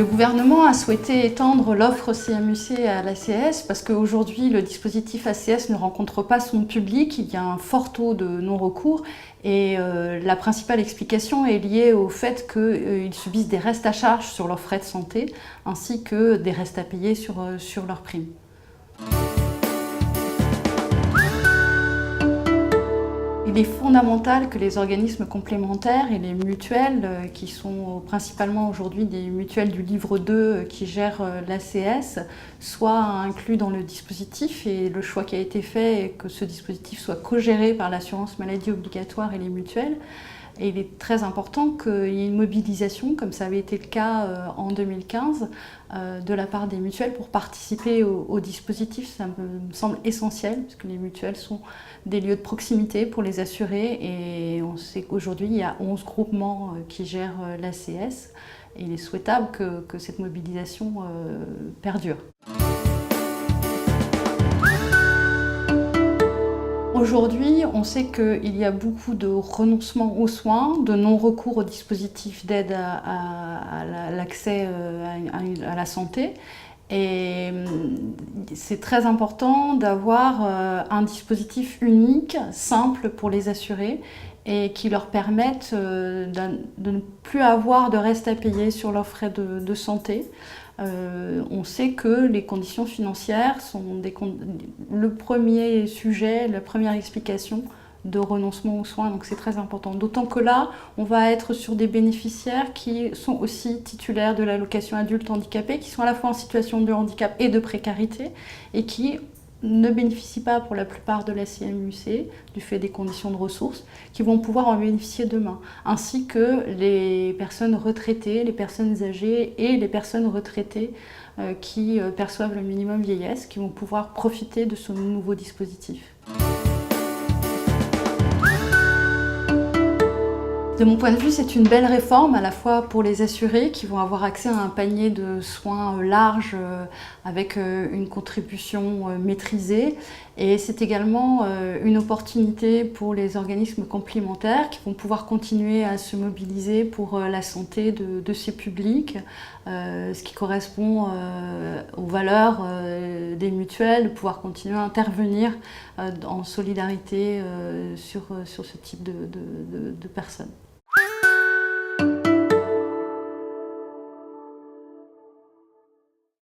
Le gouvernement a souhaité étendre l'offre CMU-C à l'ACS parce qu'aujourd'hui le dispositif ACS ne rencontre pas son public, il y a un fort taux de non-recours et la principale explication est liée au fait qu'ils subissent des restes à charge sur leurs frais de santé ainsi que des restes à payer sur leurs primes. Il est fondamental que les organismes complémentaires et les mutuelles, qui sont principalement aujourd'hui des mutuelles du livre 2 qui gèrent l'ACS, soient inclus dans le dispositif et le choix qui a été fait est que ce dispositif soit co-géré par l'assurance maladie obligatoire et les mutuelles. Et il est très important qu'il y ait une mobilisation, comme ça avait été le cas en 2015, de la part des mutuelles pour participer au dispositif. Ça me semble essentiel, parce que les mutuelles sont des lieux de proximité pour les assurés. Et on sait qu'aujourd'hui, il y a 11 groupements qui gèrent l'ACS. Et il est souhaitable que cette mobilisation perdure. Aujourd'hui, on sait qu'il y a beaucoup de renoncements aux soins, de non-recours aux dispositifs d'aide à l'accès à la santé. Et c'est très important d'avoir un dispositif unique, simple pour les assurés et qui leur permette de ne plus avoir de reste à payer sur leurs frais de santé. On sait que les conditions financières sont le premier sujet, la première explication de renoncement aux soins, donc c'est très important. D'autant que là, on va être sur des bénéficiaires qui sont aussi titulaires de l'allocation adulte handicapé, qui sont à la fois en situation de handicap et de précarité, et qui ne bénéficient pas pour la plupart de la CMU-C, du fait des conditions de ressources, qui vont pouvoir en bénéficier demain, ainsi que les personnes retraitées, les personnes âgées et les personnes retraitées qui perçoivent le minimum vieillesse, qui vont pouvoir profiter de ce nouveau dispositif. De mon point de vue, c'est une belle réforme à la fois pour les assurés qui vont avoir accès à un panier de soins large avec une contribution maîtrisée, et c'est également une opportunité pour les organismes complémentaires qui vont pouvoir continuer à se mobiliser pour la santé de ces publics, ce qui correspond aux valeurs des mutuelles, de pouvoir continuer à intervenir en solidarité sur ce type de personnes.